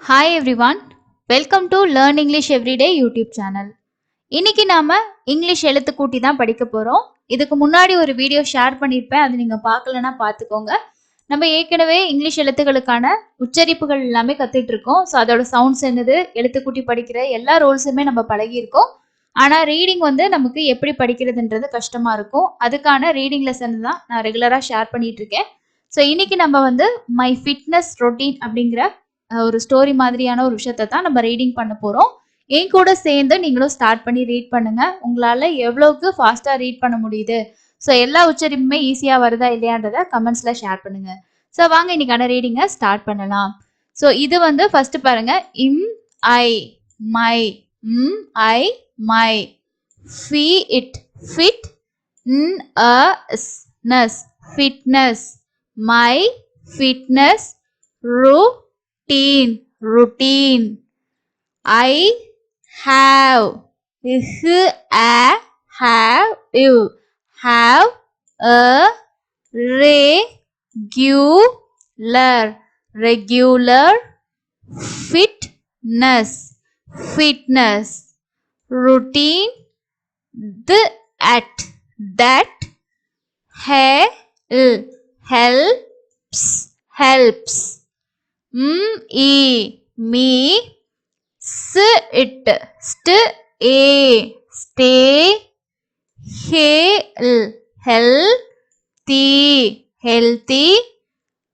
Hi everyone, welcome to Learn English Everyday YouTube channel. இன்னைக்கு நாம English எழுத்து கூட்டி தான் படிக்க போறோம். இதுக்கு முன்னாடி ஒரு வீடியோ ஷேர் பண்ணியிருப்பேன், அது நீங்க பார்க்கலன்னா பார்த்துக்கோங்க. நம்ம ஏற்கனவே இங்கிலீஷ் எழுத்துக்களுக்கான உச்சரிப்புகள் எல்லாமே கத்துட்டு இருக்கோம். ஸோ அதோட சவுண்ட்ஸ் என்னது, எழுத்து கூட்டி படிக்கிற எல்லா ரூல்ஸுமே நம்ம பழகியிருக்கோம். ஆனால் ரீடிங் நமக்கு எப்படி படிக்கிறதுன்றது கஷ்டமா இருக்கும். அதுக்கான ரீடிங் லெசன் தான் நான் ரெகுலராக ஷேர் பண்ணிட்டு இருக்கேன். ஸோ இன்னைக்கு நம்ம மை ஃபிட்னஸ் ரொட்டீன் அப்படிங்கிற ஒரு ஸ்டோரி மாதிரியான ஒரு விஷயத்தை தான் நம்ம ரீடிங் பண்ண போகிறோம். என் கூட சேர்ந்து நீங்களும் ஸ்டார்ட் பண்ணி ரீட் பண்ணுங்க. உங்களால் எவ்வளோக்கு ஃபாஸ்ட்டாக ரீட் பண்ண முடியுது, ஸோ எல்லா உச்சரிப்புமே ஈஸியாக வருதா இல்லையான்றதை கமெண்ட்ஸில் ஷேர் பண்ணுங்க. ஸோ வாங்க இன்னைக்கான ரீடிங்கை ஸ்டார்ட் பண்ணலாம். ஸோ இது ஃபர்ஸ்ட் பாருங்க, இம் ஐ மை, ம் ஐ மை, ஃபி it fit, n s ness fitness, my fitness, routine routine, I have, have you, have a regular fitness routine, that helps, me, sit, stay, healthy,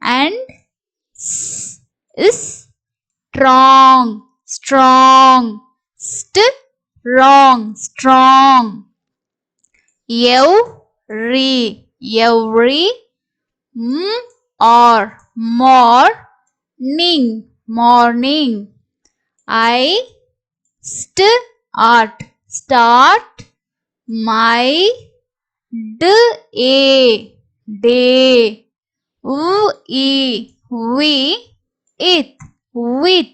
and is strong, every, or morning, I start my day with,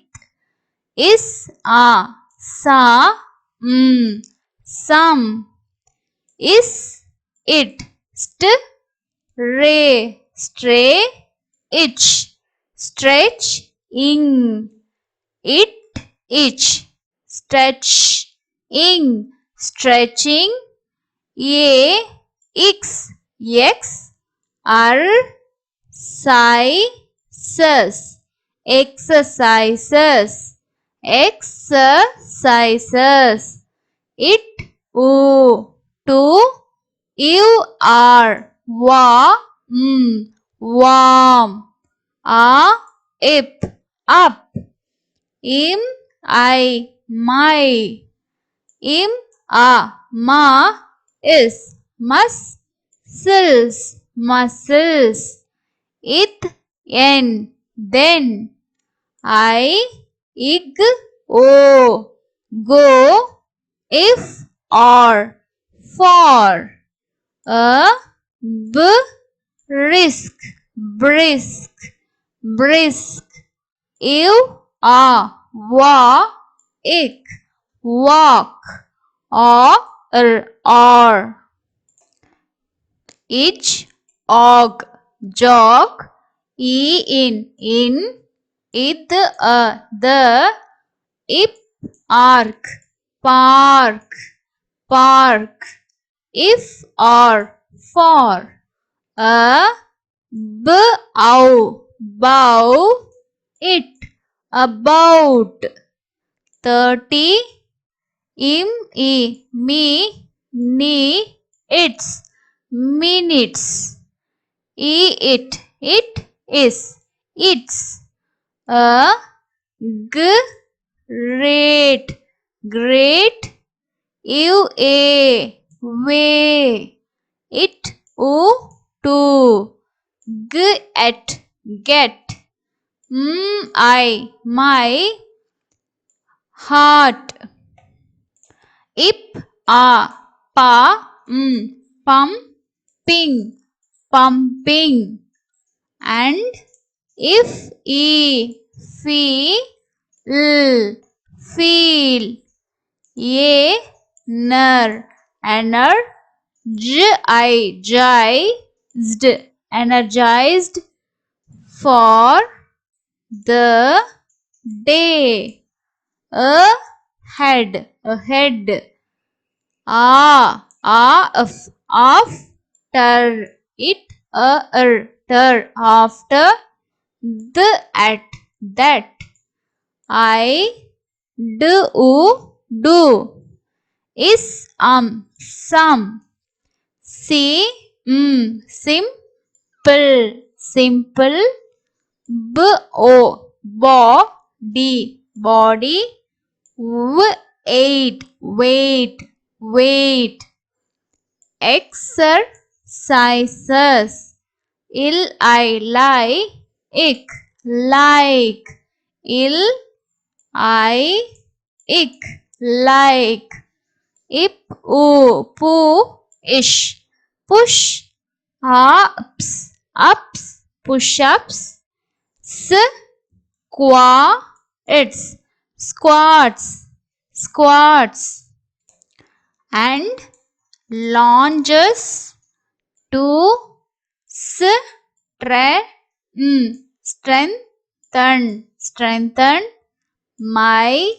is some, is it, stray, stretching, stretching, exercises, it, to, you are, warm, up, im I my, ma is muscles, it then, I go, if or for, brisk, you walk, or, each, jog, in, it, the, ip, park, if or for, bow, it, about, 30, me, its, minutes, it is, its, great, way, it, to, get, my, heart, ip, pumping, and if, feel, energized, for the day. A head, a head. After it, after the at that. I do is some. See simple. Body. Weight. Exercises. I like. Il I ik like. Ish push. Ups push ups. Squats and lunges to strengthen my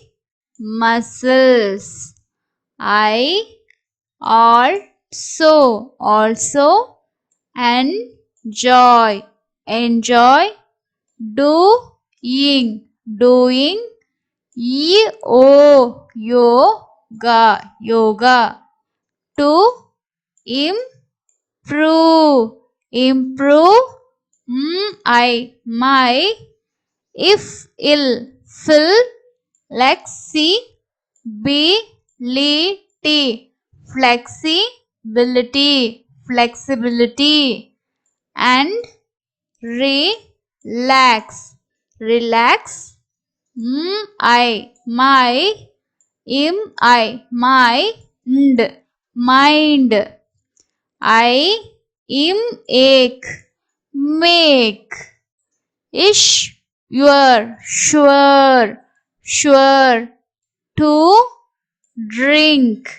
muscles. I also enjoy doing yoga to improve my if ill fill flexibility and relax my mind. I make ish you're sure to drink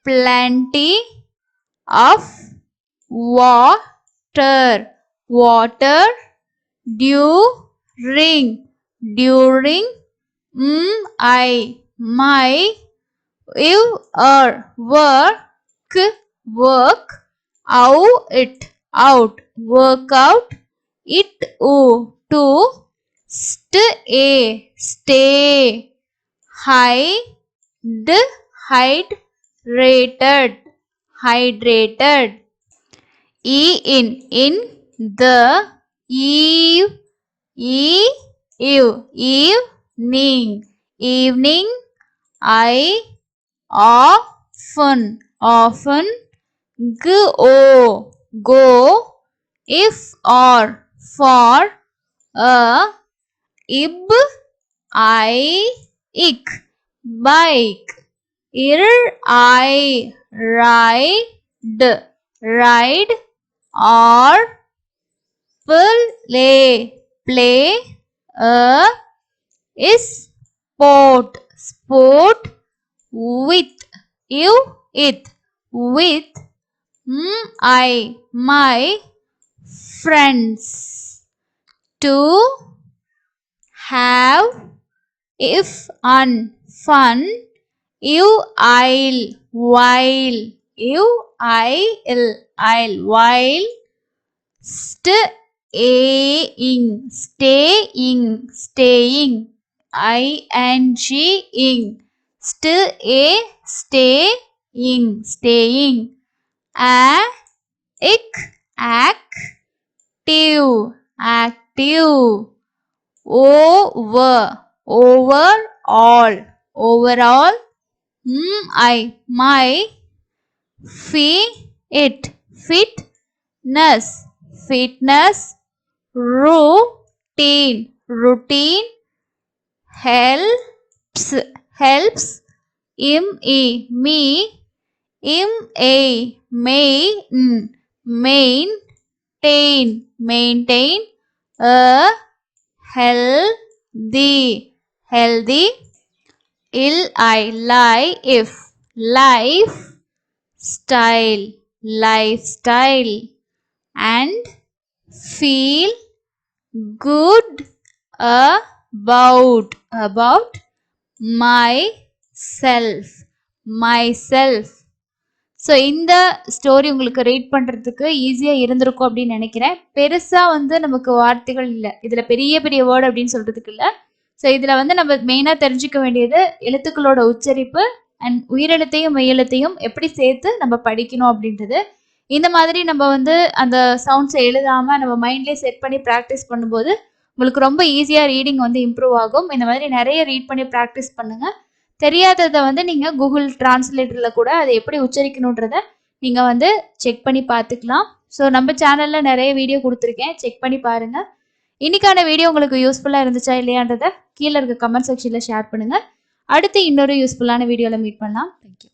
plenty of water during my work workout it to stay hydrated. In the eve evening I often go if or for a I ik bike. I ride or play a sport with with my friends to have if fun while staying ing staying a active overall my fitness routine helps me maintain a healthy I lie if lifestyle and feel good about myself. So இந்த story உங்களுக்கு read பண்ணுறதுக்கு ஈஸியாக இருந்திருக்கும் அப்படின்னு நினைக்கிறேன். பெருசாக வந்து நமக்கு வார்த்தைகள் இல்லை, இதில் பெரிய பெரிய வேர்டு அப்படின்னு சொல்கிறதுக்கு இல்லை. ஸோ இதில் வந்து நம்ம மெயினாக தெரிஞ்சுக்க வேண்டியது எழுத்துக்களோட உச்சரிப்பு அண்ட் உயிரெழுத்தையும் மெய்யெழுத்தையும் எப்படி சேர்த்து நம்ம படிக்கணும் அப்படின்றது. இந்த மாதிரி நம்ம வந்து அந்த சவுண்ட்ஸை எழுதாமல் நம்ம மைண்ட்லேயே செட் பண்ணி ப்ராக்டிஸ் பண்ணும்போது உங்களுக்கு ரொம்ப ஈஸியாக ரீடிங் வந்து இம்ப்ரூவ் ஆகும். இந்த மாதிரி நிறைய ரீட் பண்ணி ப்ராக்டிஸ் பண்ணுங்கள். தெரியாததை வந்து நீங்கள் கூகுள் டிரான்ஸ்லேட்டரில் கூட அதை எப்படி உச்சரிக்கணுன்றதை நீங்கள் வந்து செக் பண்ணி பார்த்துக்கலாம். ஸோ நம்ம சேனலில் நிறைய வீடியோ கொடுத்துருக்கேன், செக் பண்ணி பாருங்கள். இன்னைக்கான வீடியோ உங்களுக்கு யூஸ்ஃபுல்லாக இருந்துச்சா இல்லையான்றதை கீழே இருக்க கமெண்ட் செக்ஷனில் ஷேர் பண்ணுங்கள். அடுத்து இன்னொரு யூஸ்ஃபுல்லான வீடியோவில் மீட் பண்ணலாம். தேங்க்யூ.